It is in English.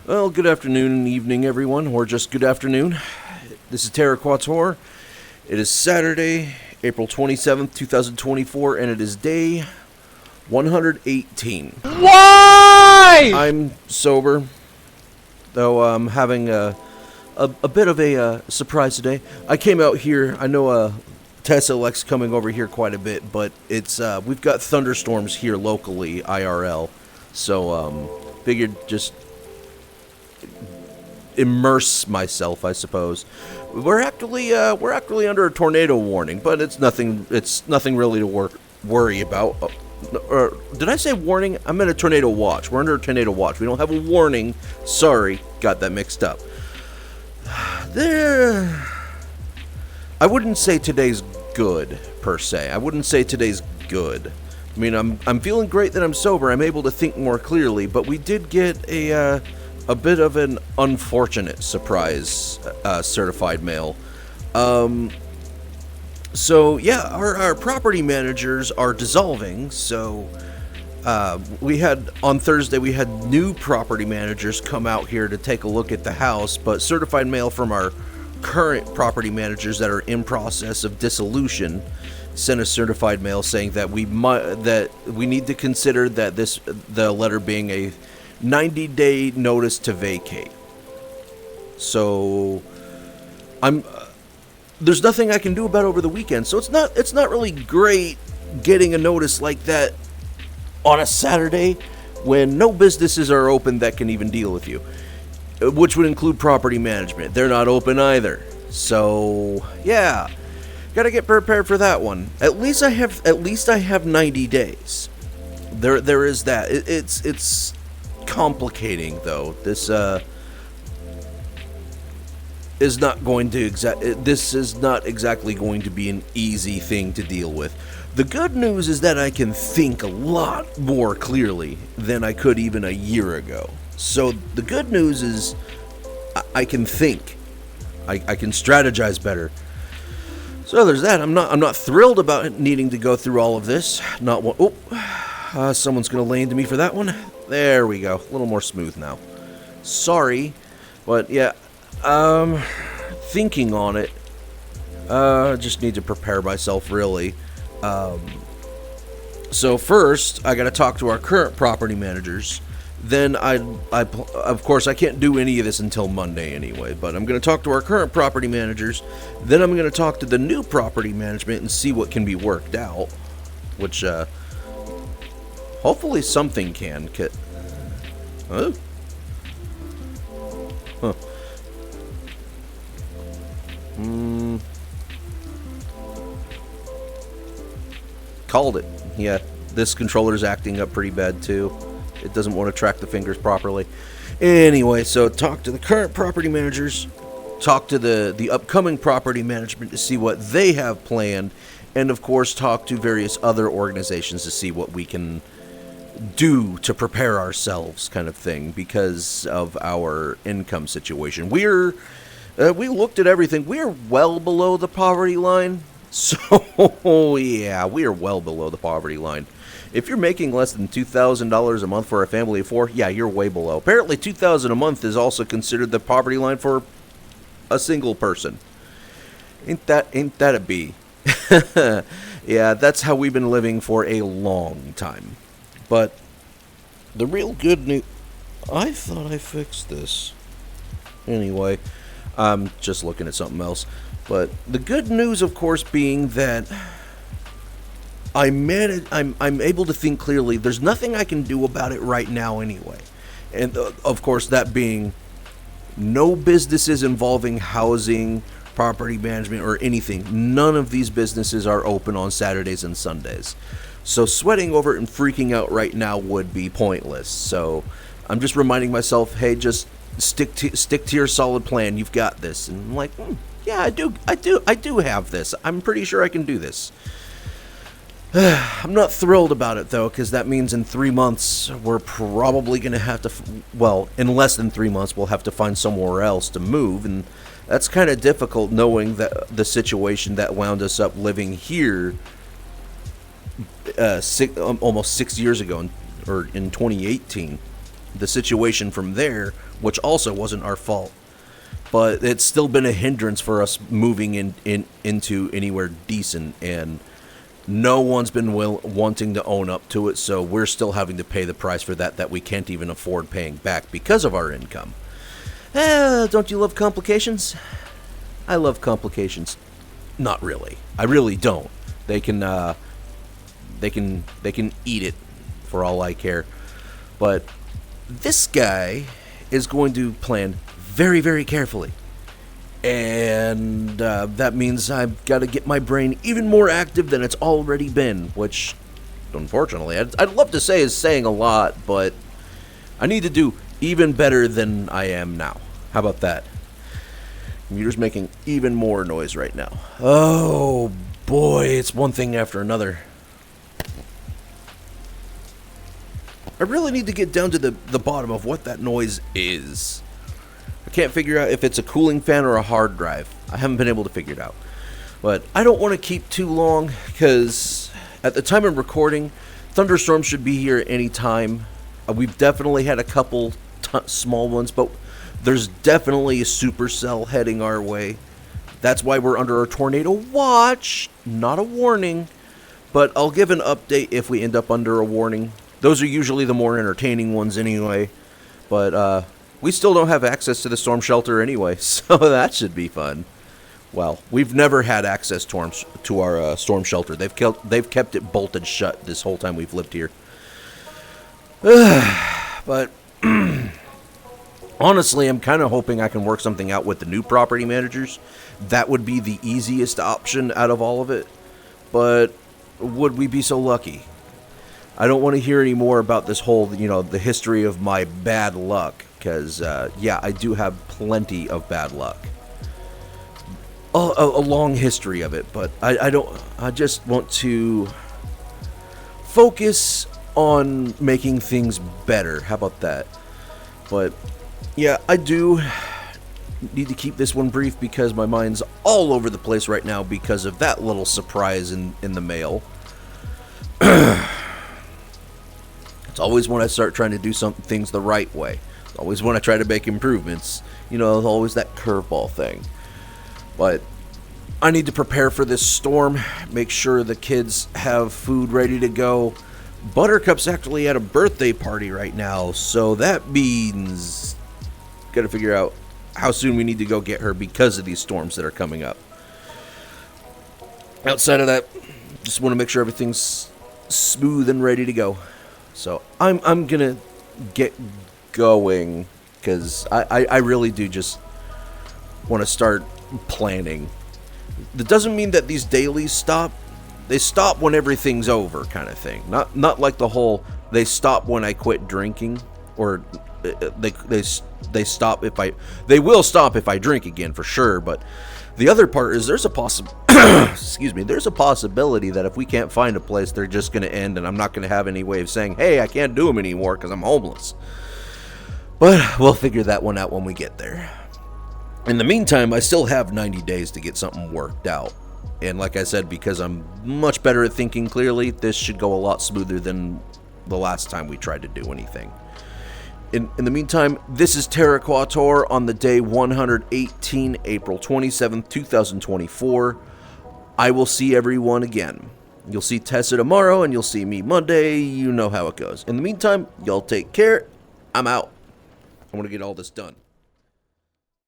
Well, good afternoon and evening, everyone, or just good afternoon. This is Terra Quator. It is Saturday, April 27th, 2024, and it is day 118. Why? I'm sober, though I'm having a bit of a surprise today. I came out here, I know Tessa likes coming over here quite a bit, but it's we've got thunderstorms here locally, IRL, so figured just immerse myself, I suppose. We're actually under a tornado warning, but it's nothing really to worry about. Or did I say warning? I meant a tornado watch. We're under a tornado watch. We don't have a warning. Sorry, got that mixed up. I wouldn't say today's good per se. I wouldn't say today's good. I mean, I'm feeling great that I'm sober. I'm able to think more clearly, but we did get a bit of an unfortunate surprise certified mail. So yeah, our property managers are dissolving. So on Thursday we had new property managers come out here to take a look at the house, but certified mail from our current property managers that are in process of dissolution sent a certified mail saying that we need to consider that the letter being a 90-day notice to vacate. So there's nothing I can do about it over the weekend. So it's not really great getting a notice like that on a Saturday when no businesses are open that can even deal with you, which would include property management. They're not open either. So yeah, gotta get prepared for that one. At least I have 90 days. There is that. It's complicating though. This is not exactly going to be an easy thing to deal with. The good news is that I can think a lot more clearly than I could even a year ago. So the good news is I can think. I can strategize better. So there's that. I'm not thrilled about needing to go through all of this. Not one. Someone's gonna lay into me for that one. There we go. A little more smooth now. Sorry, but yeah, thinking on it. Just need to prepare myself really. So first, I gotta talk to our current property managers. Then of course, I can't do any of this until Monday anyway, but I'm gonna talk to our current property managers. Then I'm gonna talk to the new property management and see what can be worked out, which, hopefully something can. Oh. Huh. Called it. Yeah, this controller's acting up pretty bad too. It doesn't want to track the fingers properly. Anyway, so talk to the current property managers, talk to the upcoming property management to see what they have planned, and of course talk to various other organizations to see what we can do to prepare ourselves, kind of thing, because of our income situation. We looked at everything. We're well below the poverty line. So yeah, we are well below the poverty line. If you're making less than $2,000 a month for a family of four, yeah, you're way below. Apparently $2,000 a month is also considered the poverty line for a single person. Ain't that a bee? Yeah, that's how we've been living for a long time. But the real good news... I thought I fixed this. Anyway, I'm just looking at something else. But the good news, of course, being that I'm able to think clearly. There's nothing I can do about it right now anyway. And, of course, that being no businesses involving housing, property management, or anything. None of these businesses are open on Saturdays and Sundays. So sweating over it and freaking out right now would be pointless. So I'm just reminding myself, hey, just stick to your solid plan. You've got this. And I'm like, yeah, I do have this. I'm pretty sure I can do this. I'm not thrilled about it though, because that means in 3 months we're probably going to have to, in less than 3 months we'll have to find somewhere else to move, and that's kind of difficult knowing that the situation that wound us up living here almost 6 years ago, or in 2018. the situation from there, which also wasn't our fault. But it's still been a hindrance for us moving into anywhere decent, and no one's been wanting to own up to it, so we're still having to pay the price for that we can't even afford paying back because of our income. Don't you love complications? I love complications. Not really. I really don't. They can eat it for all I care. But this guy is going to plan very, very carefully. And that means I've got to get my brain even more active than it's already been, which, unfortunately, I'd love to say is saying a lot, but I need to do even better than I am now. How about that? Computer's making even more noise right now. Oh, boy, it's one thing after another. I really need to get down to the bottom of what that noise is. I can't figure out if it's a cooling fan or a hard drive. I haven't been able to figure it out. But I don't want to keep too long, because at the time of recording, thunderstorms should be here any time. We've definitely had a couple small ones, but there's definitely a supercell heading our way. That's why we're under a tornado watch, not a warning. But I'll give an update if we end up under a warning. Those are usually the more entertaining ones anyway. But we still don't have access to the storm shelter anyway, so that should be fun. Well, we've never had access to our storm shelter. They've kept it bolted shut this whole time we've lived here. But honestly, I'm kind of hoping I can work something out with the new property managers. That would be the easiest option out of all of it. But would we be so lucky? I don't want to hear any more about this whole, the history of my bad luck. Because, yeah, I do have plenty of bad luck. A long history of it. But I just want to focus on making things better. How about that? But yeah, I do need to keep this one brief because my mind's all over the place right now because of that little surprise in the mail. It's always when I start trying to do things the right way. It's always when I try to make improvements. Always that curveball thing. But I need to prepare for this storm, make sure the kids have food ready to go. Buttercup's actually at a birthday party right now, so that means gotta figure out how soon we need to go get her because of these storms that are coming up. Outside of that, just want to make sure everything's smooth and ready to go. So I'm gonna get going because I really do just want to start planning. That doesn't mean that these dailies stop. They stop when everything's over kind of thing. Not like the whole they stop when I quit drinking, or they stop if they will stop if I drink again for sure. But the other part is there's a there's a possibility that if we can't find a place, they're just going to end, and I'm not going to have any way of saying, hey, I can't do them anymore because I'm homeless. But we'll figure that one out when we get there. In the meantime, I still have 90 days to get something worked out. And like I said, because I'm much better at thinking clearly, this should go a lot smoother than the last time we tried to do anything. In the meantime, this is Terra Quator on the day 118, April 27th, 2024. I will see everyone again. You'll see Tessa tomorrow, and you'll see me Monday. You know how it goes. In the meantime, y'all take care. I'm out. I want to get all this done.